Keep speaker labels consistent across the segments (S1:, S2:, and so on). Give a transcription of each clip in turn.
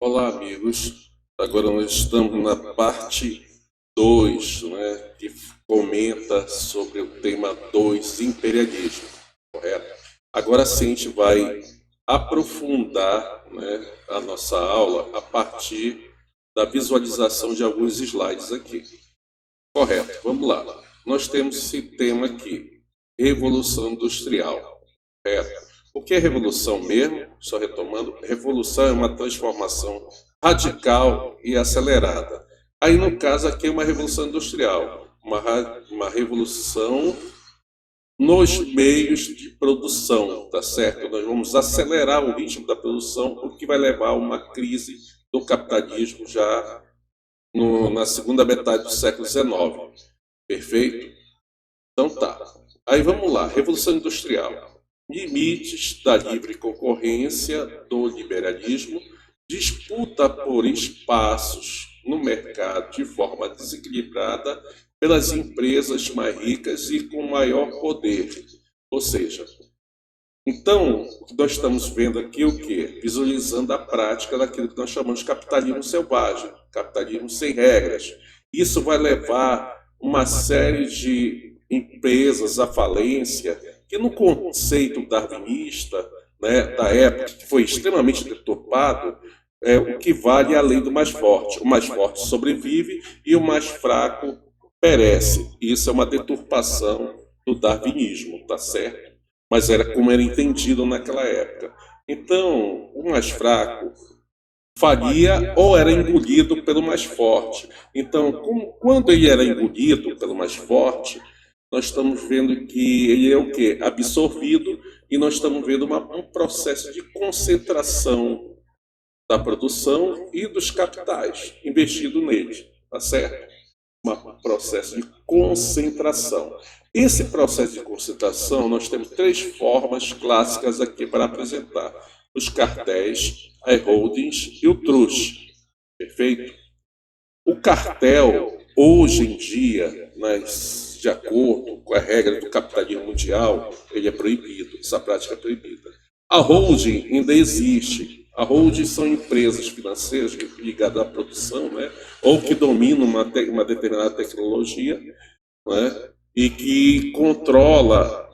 S1: Olá, amigos. Agora nós estamos na parte 2, né, que comenta sobre o tema 2, imperialismo, correto? Agora sim a gente vai aprofundar, né, a nossa aula a partir da visualização de alguns slides aqui. Correto, vamos lá. Nós temos esse tema aqui, Revolução Industrial. Correto. O que é revolução mesmo? Só retomando, revolução é uma transformação radical e acelerada. Aí, no caso, aqui é uma revolução industrial, uma revolução nos meios de produção, tá certo? Nós vamos acelerar o ritmo da produção, o que vai levar a uma crise do capitalismo já na segunda metade do século XIX. Perfeito? Então tá. Aí vamos lá, Revolução Industrial. Limites da livre concorrência do liberalismo, disputa por espaços no mercado de forma desequilibrada pelas empresas mais ricas e com maior poder. Ou seja, então, o que nós estamos vendo aqui é o quê? Visualizando a prática daquilo que nós chamamos de capitalismo selvagem, capitalismo sem regras. Isso vai levar uma série de empresas à falência, que no conceito darwinista, né, da época, que foi extremamente deturpado, o que vale é a lei do mais forte. O mais forte sobrevive e o mais fraco perece. Isso é uma deturpação do darwinismo, tá certo? Mas era como era entendido naquela época. Então, o mais fraco falia ou era engolido pelo mais forte. Então, quando ele era engolido pelo mais forte, nós estamos vendo que ele é o quê? Absorvido, e nós estamos vendo um processo de concentração da produção e dos capitais investido neles, tá certo? Um processo de concentração. Esse processo de concentração, nós temos três formas clássicas aqui para apresentar: os cartéis, as holdings e o trust. Perfeito? O cartel, hoje em dia, de acordo com a regra do capitalismo mundial, ele é proibido, essa prática é proibida. A holding ainda existe. A holding são empresas financeiras ligadas à produção, né, ou que dominam uma determinada tecnologia, né, e que controla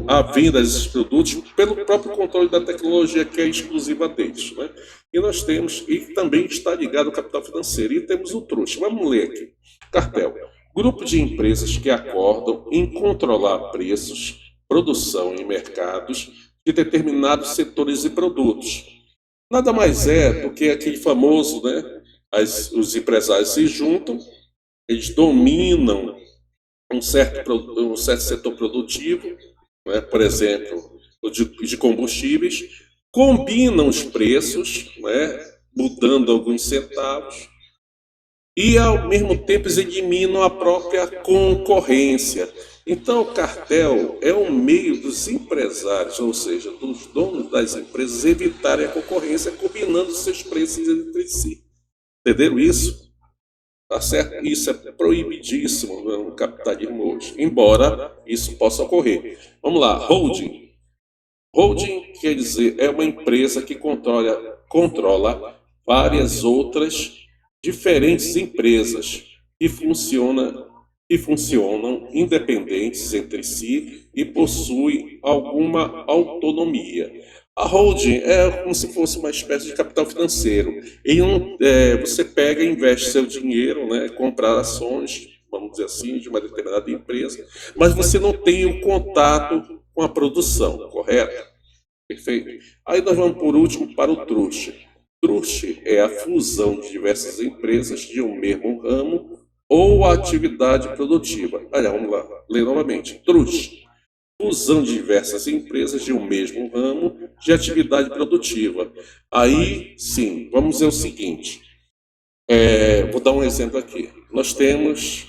S1: a venda desses produtos pelo próprio controle da tecnologia que é exclusiva deles. Né? E nós temos, e também está ligado ao capital financeiro, e temos o trust. Vamos ler aqui. Cartel. Grupo de empresas que acordam em controlar preços, produção e mercados de determinados setores e produtos. Nada mais é do que aquele famoso, né? Os empresários se juntam, eles dominam um certo setor produtivo, né? Por exemplo, o de combustíveis, combinam os preços, né? Mudando alguns centavos, e ao mesmo tempo eles eliminam a própria concorrência. Então, o cartel é um meio dos empresários, ou seja, dos donos das empresas, evitarem a concorrência, combinando seus preços entre si. Entenderam isso? Tá certo? Isso é proibidíssimo no capitalismo hoje, embora isso possa ocorrer. Vamos lá, holding. Holding quer dizer é uma empresa que controla várias outras diferentes empresas que funcionam independentes entre si e possuem alguma autonomia. A holding é como se fosse uma espécie de capital financeiro. Você pega e investe seu dinheiro, né, comprar ações, vamos dizer assim, de uma determinada empresa, mas você não tem o contato com a produção, correto? Perfeito? Aí nós vamos por último para o trust. Trust é a fusão de diversas empresas de um mesmo ramo ou atividade produtiva. Olha, vamos lá, ler novamente. Trust, fusão de diversas empresas de um mesmo ramo de atividade produtiva. Aí, sim, vamos dizer o seguinte. Vou dar um exemplo aqui. Nós temos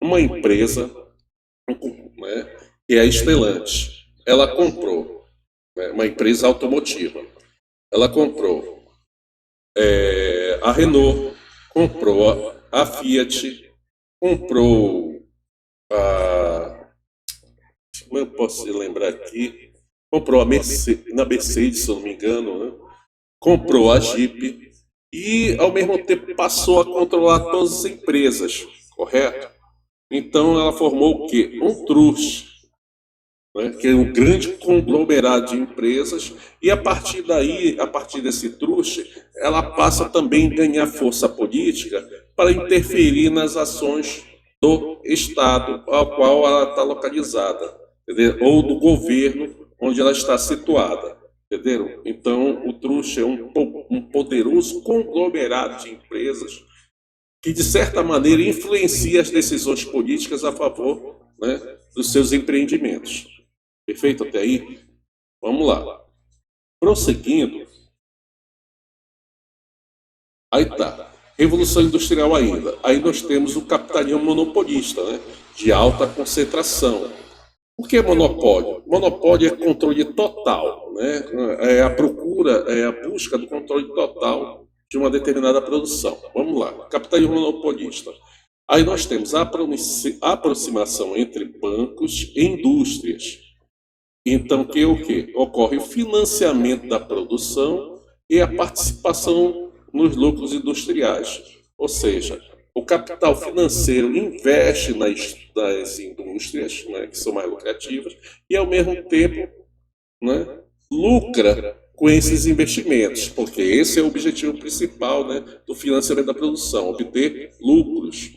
S1: uma empresa, né, que é a Stellantis. Ela comprou, né, uma empresa automotiva. Ela comprou a Renault, comprou a Fiat, comprou a. Como eu posso lembrar aqui? Comprou na Mercedes, se eu não me engano, né? comprou a Jeep e, ao mesmo tempo, passou a controlar todas as empresas, correto? Então, ela formou o quê? Um trust, né, que é um grande conglomerado de empresas, e a partir daí, a partir desse trust, ela passa também a ganhar força política para interferir nas ações do Estado ao qual ela está localizada, entendeu? Ou do governo onde ela está situada. Entenderam? Então, o trust é um poderoso conglomerado de empresas que, de certa maneira, influencia as decisões políticas a favor, né, dos seus empreendimentos. Perfeito até aí? Vamos lá. Prosseguindo. Aí tá. Revolução Industrial ainda. Aí nós temos o capitalismo monopolista, né, de alta concentração. O que é monopólio? Monopólio é controle total, né? É a procura, é a busca do controle total de uma determinada produção. Vamos lá, capitalismo monopolista. Aí nós temos a aproximação entre bancos e indústrias. Então, que é o quê? Ocorre o financiamento da produção e a participação nos lucros industriais. Ou seja, o capital financeiro investe nas indústrias, né, que são mais lucrativas, e ao mesmo tempo, né, lucra com esses investimentos, porque esse é o objetivo principal, né, do financiamento da produção, obter lucros,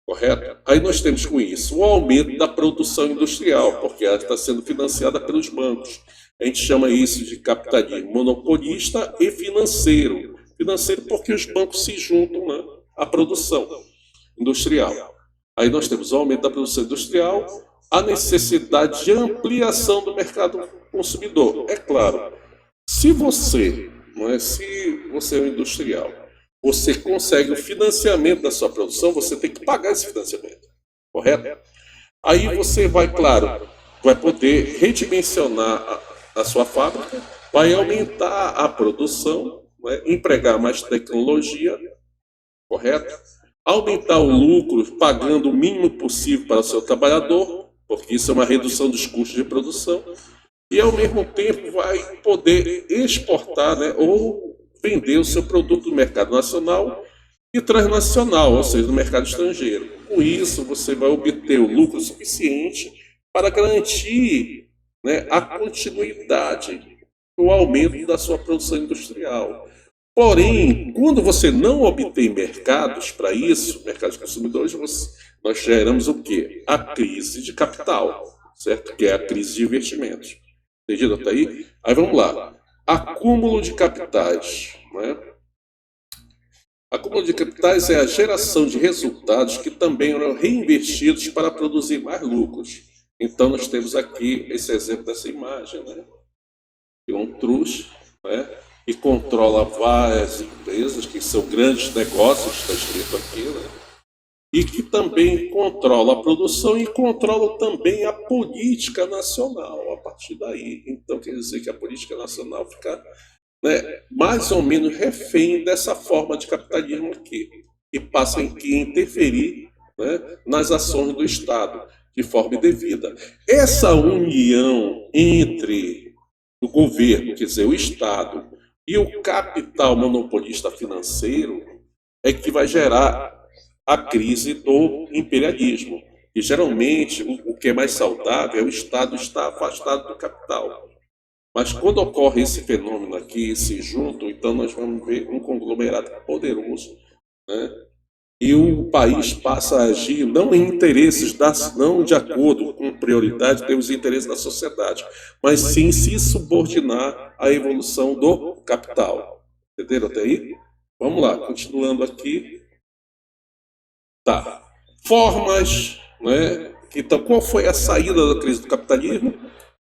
S1: correto? Aí nós temos com isso o aumento da produção industrial, porque ela está sendo financiada pelos bancos. A gente chama isso de capitalismo monopolista e financeiro. Financeiro porque os bancos se juntam, né, à produção industrial. Aí nós temos o aumento da produção industrial, a necessidade de ampliação do mercado consumidor. É claro, se você é um industrial, você consegue o financiamento da sua produção, você tem que pagar esse financiamento, correto? Aí você vai, claro, vai poder redimensionar a sua fábrica, vai aumentar a produção, né, empregar mais tecnologia, correto? Aumentar o lucro pagando o mínimo possível para o seu trabalhador, porque isso é uma redução dos custos de produção, e ao mesmo tempo vai poder exportar, né, ou vender o seu produto no mercado nacional e transnacional, ou seja, no mercado estrangeiro. Com isso, você vai obter o lucro suficiente para garantir, né, a continuidade, o aumento da sua produção industrial. Porém, quando você não obtém mercados para isso, mercados consumidores, nós geramos o quê? A crise de capital, certo? Que é a crise de investimentos. Entendido até aí? Aí vamos lá. Acúmulo de capitais, né? Acúmulo de capitais é a geração de resultados que também eram reinvestidos para produzir mais lucros. Então, nós temos aqui esse exemplo dessa imagem, né? Um trust, né, que controla várias empresas, que são grandes negócios, está escrito aqui, né? E que também controla a produção e controla também a política nacional a partir daí. Então, quer dizer que a política nacional fica, né, mais ou menos refém dessa forma de capitalismo aqui, e passa a interferir, né, nas ações do Estado de forma indevida. Essa união entre o governo, quer dizer, o Estado, e o capital monopolista financeiro é que vai gerar a crise do imperialismo. E geralmente o que é mais saudável é o Estado estar afastado do capital. Mas quando ocorre esse fenômeno aqui, se juntam, então nós vamos ver um conglomerado poderoso, né? E o país passa a agir não em interesses, não de acordo com prioridade pelos interesses da sociedade, mas sim se subordinar à evolução do capital. Entenderam até aí? Vamos lá, continuando aqui. Tá. Formas, né? Então, qual foi a saída da crise do capitalismo?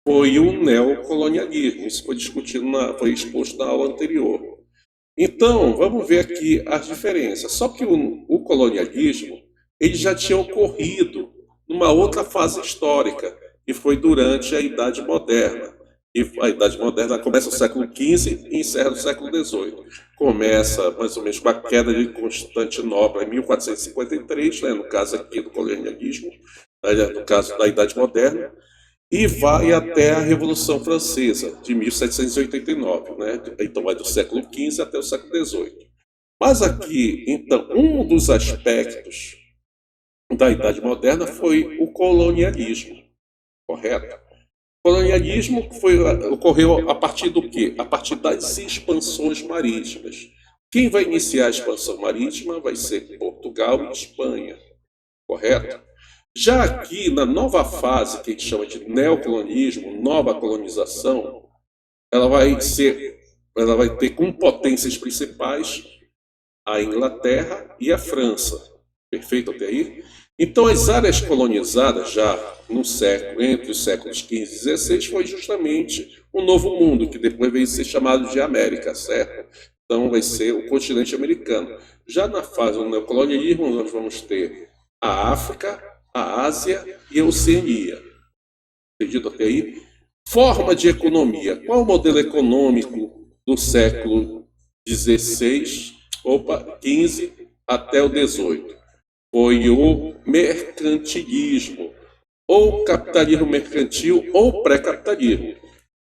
S1: Foi o neocolonialismo. Isso foi discutido, foi exposto na aula anterior. Então, vamos ver aqui as diferenças. Só que o colonialismo ele já tinha ocorrido numa outra fase histórica, que foi durante a Idade Moderna. E a Idade Moderna começa no século XV e encerra no século XVIII. Começa mais ou menos com a queda de Constantinopla em 1453, né, no caso aqui do colonialismo, no caso da Idade Moderna. e vai até a Revolução Francesa, de 1789, né? Então vai do século XV até o século XVIII. Mas aqui, então, um dos aspectos da Idade Moderna foi o colonialismo, correto? O colonialismo ocorreu a partir do quê? A partir das expansões marítimas. Quem vai iniciar a expansão marítima vai ser Portugal e Espanha, correto? Já aqui, na nova fase, que a gente chama de neocolonialismo, nova colonização, ela vai ter como potências principais a Inglaterra e a França. Perfeito até aí? Então, as áreas colonizadas já no século, entre os séculos XV e XVI, foi justamente o Novo Mundo, que depois veio ser chamado de América, certo? Então, vai ser o continente americano. Já na fase do neocolonialismo, nós vamos ter a África, a Ásia e a Oceania. Entendido até aí? Forma de economia. Qual o modelo econômico do século XVI, XV até o XVIII? Foi o mercantilismo, ou capitalismo mercantil, ou pré-capitalismo.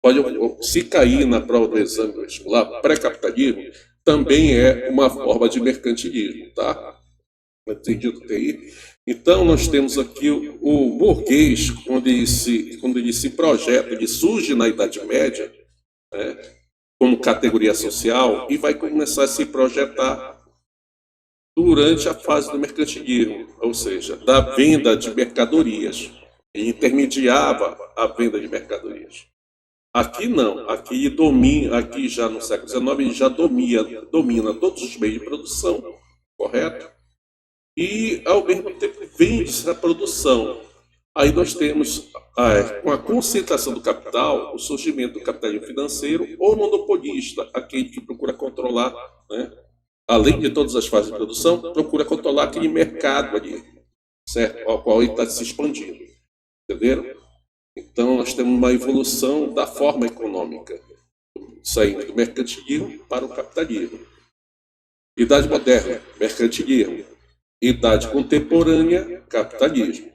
S1: Pode, se cair na prova do exame vestibular, pré-capitalismo também é uma forma de mercantilismo, tá? Entendido até aí? Então, nós temos aqui o burguês, quando ele se projeta, ele surge na Idade Média, né, como categoria social, e vai começar a se projetar durante a fase do mercantilismo, ou seja, da venda de mercadorias. Ele intermediava a venda de mercadorias. Aqui não, aqui já no século XIX, ele já domina todos os meios de produção, correto? E, ao mesmo tempo, vende essa produção. Aí nós temos, com a concentração do capital, o surgimento do capitalismo financeiro ou monopolista, aquele que procura controlar, né, além de todas as fases de produção, procura controlar aquele mercado ali, certo? Ao qual ele está se expandindo. Entenderam? Então, nós temos uma evolução da forma econômica, saindo do mercantilismo para o capitalismo. Idade moderna, mercantilismo. Idade contemporânea, capitalismo.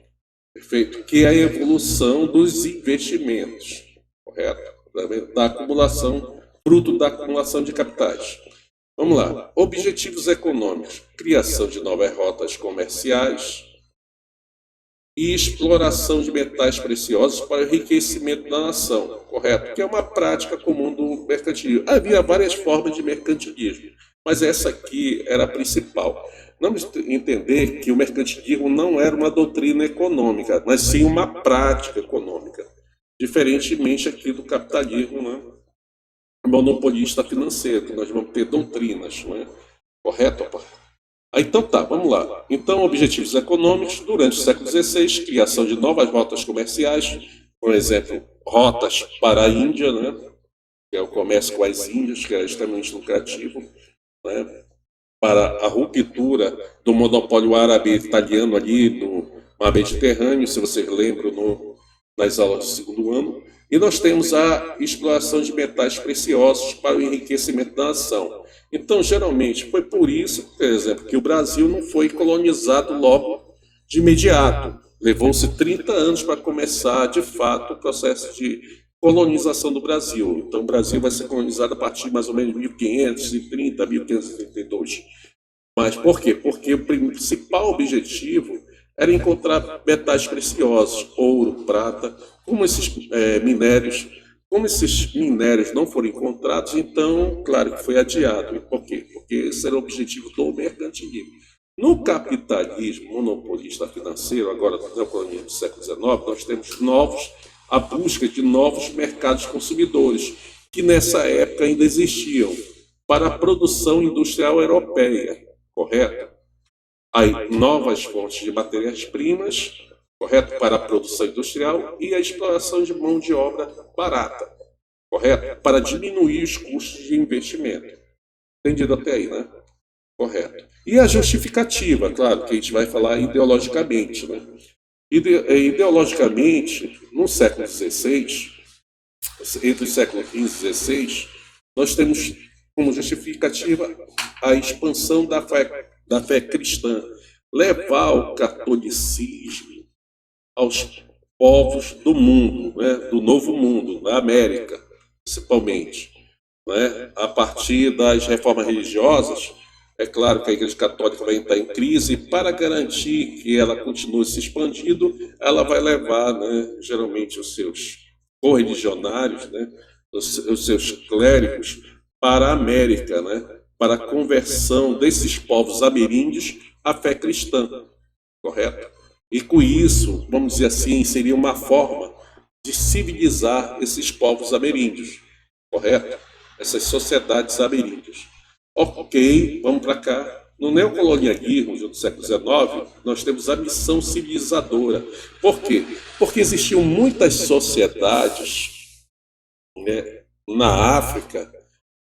S1: Perfeito? Que é a evolução dos investimentos, correto? Da acumulação, fruto da acumulação de capitais. Vamos lá. Objetivos econômicos: criação de novas rotas comerciais e exploração de metais preciosos para o enriquecimento da nação, correto? Que é uma prática comum do mercantilismo. Havia várias formas de mercantilismo, mas essa aqui era a principal. Vamos entender que o mercantilismo não era uma doutrina econômica, mas sim uma prática econômica, diferentemente aqui do capitalismo, né, monopolista financeiro, que nós vamos ter doutrinas, não é? Correto? Então tá, vamos lá. Então, objetivos econômicos durante o século XVI, criação de novas rotas comerciais, por exemplo, rotas para a Índia, né, que é o comércio com as Índias, que era extremamente lucrativo, né, para a ruptura do monopólio árabe italiano ali no mar Mediterrâneo, se vocês lembram nas aulas do segundo ano. E nós temos a exploração de metais preciosos para o enriquecimento da nação. Então, geralmente, foi por isso, por exemplo, que o Brasil não foi colonizado logo de imediato. Levou-se 30 anos para começar, de fato, o processo de colonização do Brasil. Então, o Brasil vai ser colonizado a partir de mais ou menos de 1530, 1532. Mas por quê? Porque o principal objetivo era encontrar metais preciosos, ouro, prata, como esses minérios não foram encontrados, então, claro que foi adiado. Por quê? Porque esse era o objetivo do mercantilismo. No capitalismo monopolista financeiro, agora no neocolonialismo do século XIX, nós temos a busca de novos mercados consumidores, que nessa época ainda existiam, para a produção industrial europeia, correto? Aí, novas fontes de matérias-primas, correto? Para a produção industrial e a exploração de mão de obra barata, correto? Para diminuir os custos de investimento. Entendido até aí, né? Correto. E a justificativa, claro, que a gente vai falar ideologicamente, né? Ideologicamente, no século XVI, entre os séculos XV e XVI, nós temos como justificativa a expansão da fé cristã, levar o catolicismo aos povos do mundo, né, do Novo Mundo, na América, principalmente. Né? A partir das reformas religiosas, é claro que a Igreja Católica vai entrar em crise, e para garantir que ela continue se expandindo, ela vai levar, né, geralmente, os seus correligionários, né, os seus clérigos, para a América, né, para a conversão desses povos ameríndios à fé cristã, correto? E com isso, vamos dizer assim, seria uma forma de civilizar esses povos ameríndios, correto? Essas sociedades ameríndias. Ok, vamos para cá. No neocolonialismo do século XIX, nós temos a missão civilizadora. Por quê? Porque existiam muitas sociedades, né, na África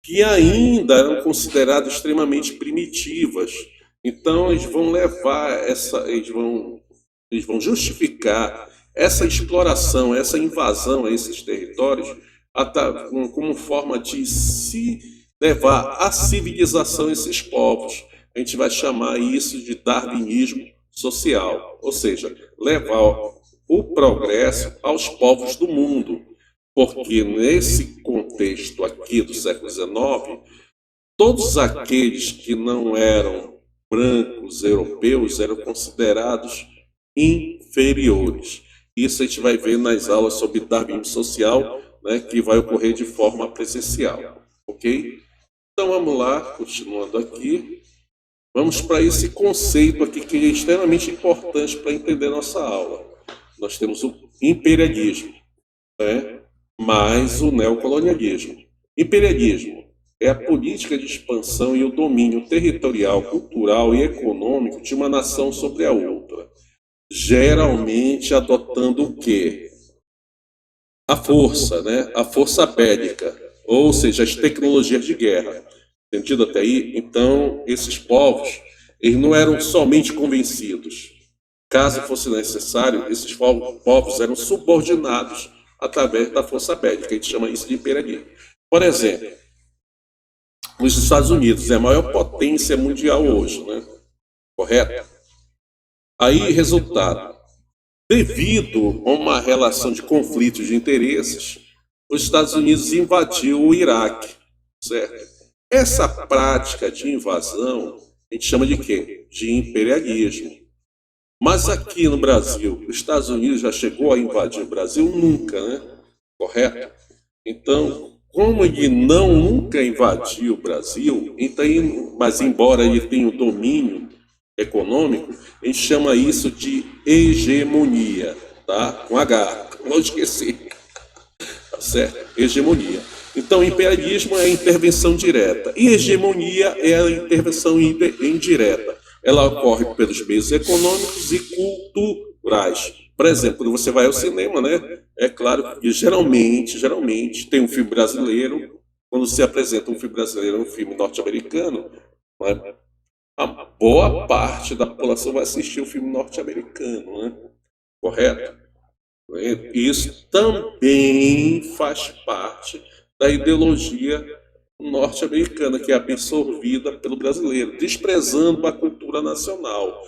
S1: que ainda eram consideradas extremamente primitivas. Então, eles vão levar eles vão justificar essa exploração, essa invasão a esses territórios como forma de se levar à civilização esses povos. A gente vai chamar isso de darwinismo social, ou seja, levar o progresso aos povos do mundo, porque nesse contexto aqui do século XIX, todos aqueles que não eram brancos europeus eram considerados inferiores. Isso a gente vai ver nas aulas sobre darwinismo social, né, que vai ocorrer de forma presencial, ok? Então vamos lá, continuando aqui. Vamos para esse conceito aqui que é extremamente importante para entender nossa aula. Nós temos o imperialismo, né, mais o neocolonialismo. Imperialismo é a política de expansão e o domínio territorial, cultural e econômico de uma nação sobre a outra, geralmente adotando o quê? A força, né? A força bélica, ou seja, as tecnologias de guerra. Entendido até aí? Então, esses povos, eles não eram somente convencidos. Caso fosse necessário, esses povos eram subordinados através da força bélica. A gente chama isso de imperialismo. Por exemplo, os Estados Unidos é a maior potência mundial hoje, né? Correto? Aí, resultado, devido a uma relação de conflitos de interesses, os Estados Unidos invadiu o Iraque, certo? Essa prática de invasão, a gente chama de quê? De imperialismo. Mas aqui no Brasil, os Estados Unidos já chegou a invadir o Brasil? Nunca, né? Correto? Então, como ele nunca invadiu o Brasil, então, mas embora ele tenha o domínio econômico, a gente chama isso de hegemonia, tá? Com H, não esquecer, tá certo? Hegemonia. Então, imperialismo é a intervenção direta e hegemonia é a intervenção indireta. Ela ocorre pelos meios econômicos e culturais. Por exemplo, quando você vai ao cinema, né? É claro que geralmente tem um filme brasileiro. Quando se apresenta um filme brasileiro, um filme norte-americano, né, a boa parte da população vai assistir o filme norte-americano, né? Correto? Isso também faz parte da ideologia norte-americana, que é absorvida pelo brasileiro, desprezando a cultura nacional.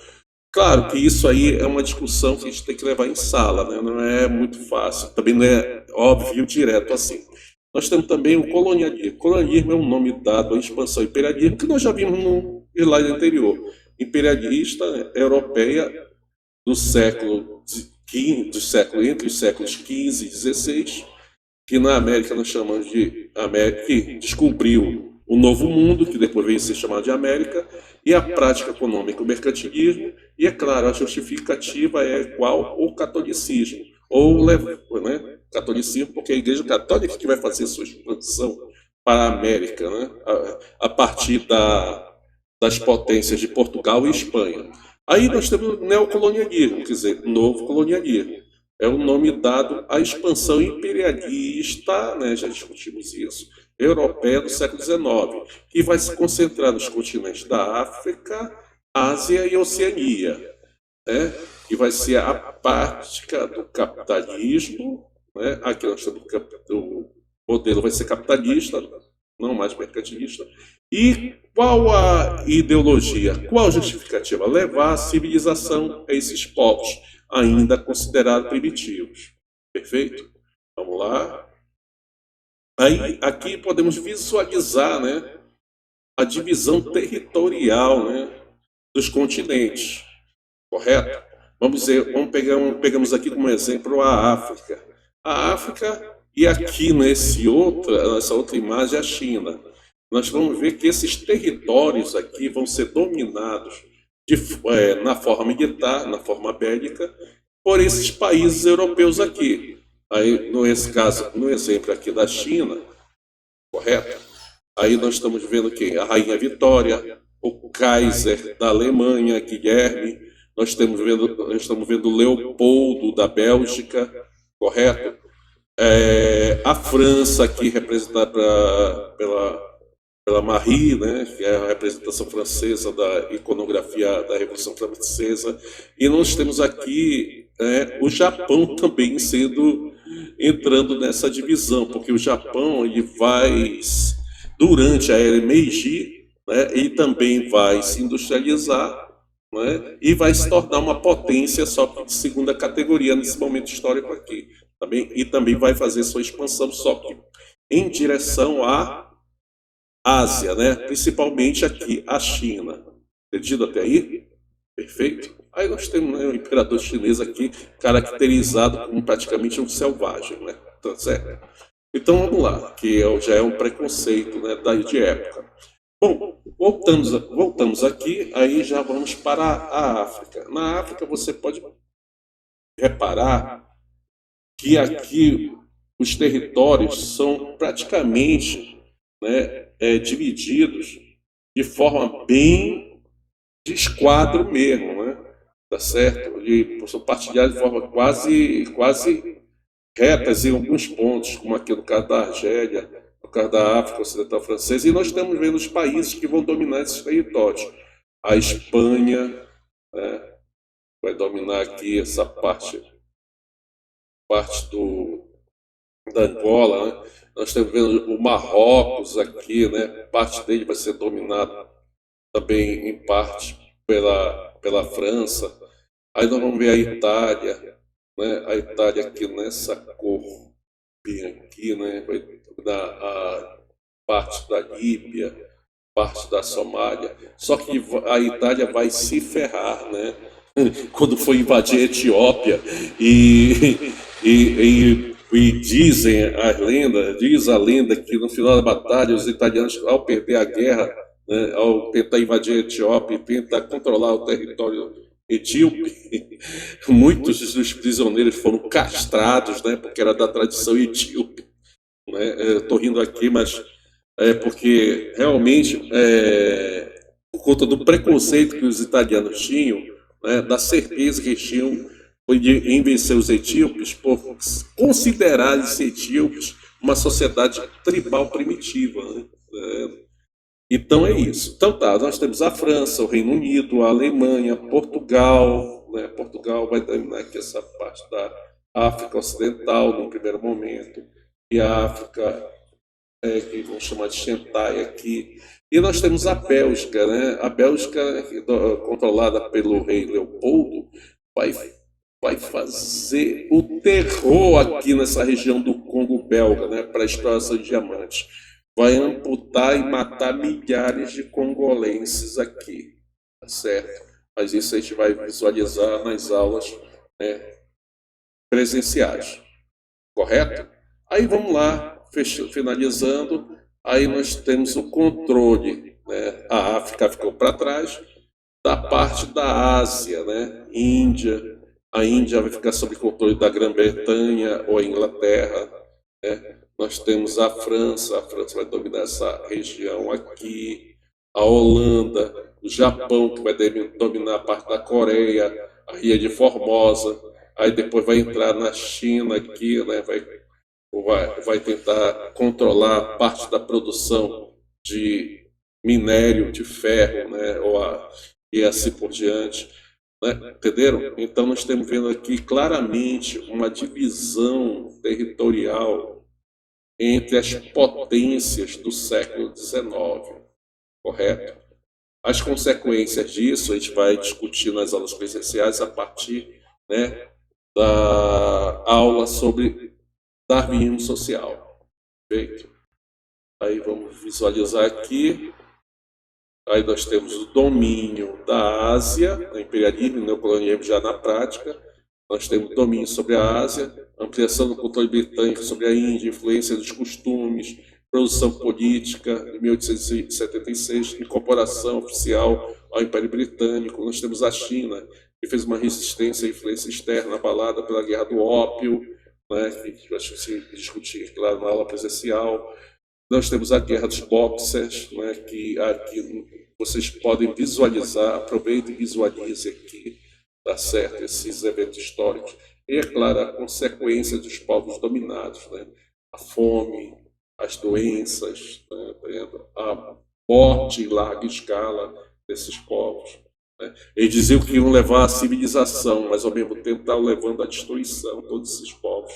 S1: Claro que isso aí é uma discussão que a gente tem que levar em sala, né? Não é muito fácil, também não é óbvio direto assim. Nós temos também o colonialismo. Colonialismo é um nome dado à expansão imperialista, que nós já vimos no slide anterior. Imperialista europeia do século entre os séculos XV e XVI, que na América nós chamamos de América, que descobriu o Novo Mundo, que depois veio a ser chamado de América, e a prática econômica, o mercantilismo, e é claro, a justificativa é qual? O catolicismo, ou né, catolicismo, porque é a Igreja Católica que vai fazer sua expansão para a América, né, a partir das potências de Portugal e Espanha. Aí nós temos o neocolonialismo, quer dizer, novo colonialismo. É o nome dado à expansão imperialista, né, já discutimos isso, europeia do século XIX, que vai se concentrar nos continentes da África, Ásia e Oceania, né, que vai ser a prática do capitalismo, né, aqui nós temos o modelo vai ser capitalista, não mais mercantilista. E qual a ideologia, qual a justificativa? Levar a civilização a esses povos, ainda considerados primitivos. Perfeito? Vamos lá. Aí, aqui podemos visualizar, né, a divisão territorial, né, dos continentes, correto? Vamos dizer, pegamos aqui como exemplo a África. A África e aqui nessa outra imagem a China. Nós vamos ver que esses territórios aqui vão ser dominados na forma militar, na forma bélica, por esses países europeus aqui. Aí, nesse caso, no exemplo aqui da China, correto? Aí nós estamos vendo quem? A Rainha Vitória, o Kaiser da Alemanha, Guilherme, nós estamos vendo o Leopoldo da Bélgica, correto? A França aqui representada pela Marie, né, que é a representação francesa da iconografia da Revolução Francesa, e nós temos aqui o Japão também entrando nessa divisão, porque o Japão ele vai, durante a era Meiji, né, ele também vai se industrializar, né, e vai se tornar uma potência só que de segunda categoria nesse momento histórico aqui. E também vai fazer sua expansão só que em direção à Ásia, né? Principalmente aqui, a China. Entendido até aí? Perfeito? Aí nós temos, né, o imperador chinês aqui, caracterizado como praticamente um selvagem, né? Tá certo? Então vamos lá, que já é um preconceito, né, de época. Bom, voltamos aqui, aí já vamos para a África. Na África você pode reparar que aqui os territórios são praticamente, né, divididos de forma bem de esquadro mesmo, né? Tá certo? São partilhados de forma quase retas em alguns pontos, como aqui no caso da Argélia, no caso da África Ocidental Francesa, e nós estamos vendo os países que vão dominar esses territórios. A Espanha, né, vai dominar aqui essa parte da Angola, né? Nós estamos vendo o Marrocos aqui, né? Parte dele vai ser dominado também em parte pela França. Aí nós vamos ver a Itália, né? A Itália aqui nessa cor bem aqui, né? Vai dominar a parte da Líbia, parte da Somália. Só que a Itália vai se ferrar, né? Quando foi invadir a Etiópia e diz a lenda que no final da batalha os italianos, ao perder a guerra, né, ao tentar invadir a Etiópia e tentar controlar o território etíope, muitos dos prisioneiros foram castrados, né, porque era da tradição etíope. Né? Estou rindo aqui, mas porque realmente, por conta do preconceito que os italianos tinham, né, da certeza que eles tinham em vencer os etíopes, por considerar os etíopes uma sociedade tribal primitiva. Né? Então é isso. Então tá, nós temos a França, o Reino Unido, a Alemanha, Portugal, né? Portugal vai dominar aqui essa parte da África Ocidental no primeiro momento, e a África, que vamos chamar de Shentai aqui. E nós temos a Bélgica, né? A Bélgica, controlada pelo rei Leopoldo, vai fazer o terror aqui nessa região do Congo belga, né? Para a exploração de diamantes. Vai amputar e matar milhares de congolenses aqui, tá certo? Mas isso a gente vai visualizar nas aulas, né, presenciais, correto? Aí vamos lá, finalizando, aí nós temos o controle, né? A África ficou para trás, da parte da Ásia, né? Índia, a Índia vai ficar sob controle da Grã-Bretanha ou a Inglaterra, né? Nós temos a França vai dominar essa região aqui, a Holanda, o Japão, que vai dominar a parte da Coreia, a Ilha de Formosa, aí depois vai entrar na China aqui, né? Vai tentar controlar parte da produção de minério de ferro, né? E assim por diante. Né? Entenderam? Então nós estamos vendo aqui claramente uma divisão territorial entre as potências do século XIX, correto? As consequências disso a gente vai discutir nas aulas presenciais a partir, né, da aula sobre darwinismo social. Perfeito? Aí vamos visualizar aqui. Aí nós temos o domínio da Ásia, o imperialismo e o neocolonialismo já na prática. Nós temos domínio sobre a Ásia, ampliação do controle britânico sobre a Índia, influência dos costumes, produção política, em 1876, incorporação oficial ao Império Britânico. Nós temos a China, que fez uma resistência à influência externa abalada pela Guerra do Ópio, né, que acho que se discutir lá na aula presencial. Nós temos a Guerra dos Boxers, né, que aqui vocês podem visualizar, aproveitem e visualizem aqui, tá certo, esses eventos históricos. E, é claro, a consequência dos povos dominados, né, a fome, as doenças, né, a morte em larga escala desses povos. Né. Eles diziam que iam levar a civilização, mas ao mesmo tempo estavam levando à destruição todos esses povos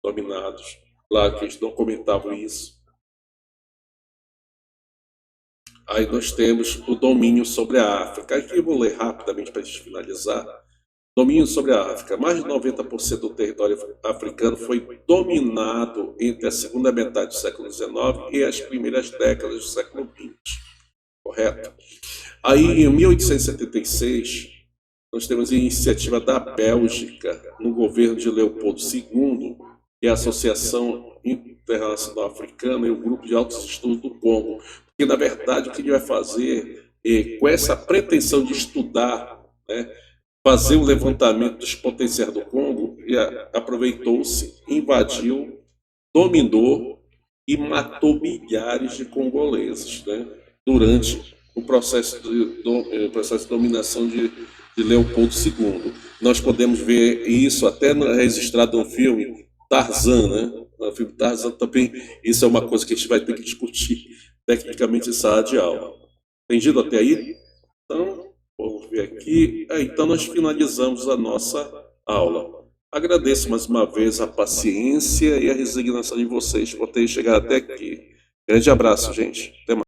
S1: dominados. Claro que eles não comentavam isso. Aí nós temos o domínio sobre a África. Aqui eu vou ler rapidamente para a gente finalizar. Domínio sobre a África. Mais de 90% do território africano foi dominado entre a segunda metade do século XIX e as primeiras décadas do século XX. Correto? Aí, em 1876, nós temos a iniciativa da Bélgica, no governo de Leopoldo II, e a Associação Internacional Africana e o Grupo de Altos Estudos do Congo. Porque, na verdade, o que ele vai fazer, com essa pretensão de estudar, né, fazer o levantamento dos potenciais do Congo, e aproveitou-se, invadiu, dominou e matou milhares de congoleses, né, durante o processo de dominação de Leopoldo II. Nós podemos ver isso até registrado no filme Tarzan, né? No filme Tarzan também, isso é uma coisa que a gente vai ter que discutir tecnicamente em sala de aula. Entendido até aí? Então, vamos ver aqui. Então, nós finalizamos a nossa aula. Agradeço mais uma vez a paciência e a resignação de vocês por terem chegado até aqui. Grande abraço, gente. Até mais.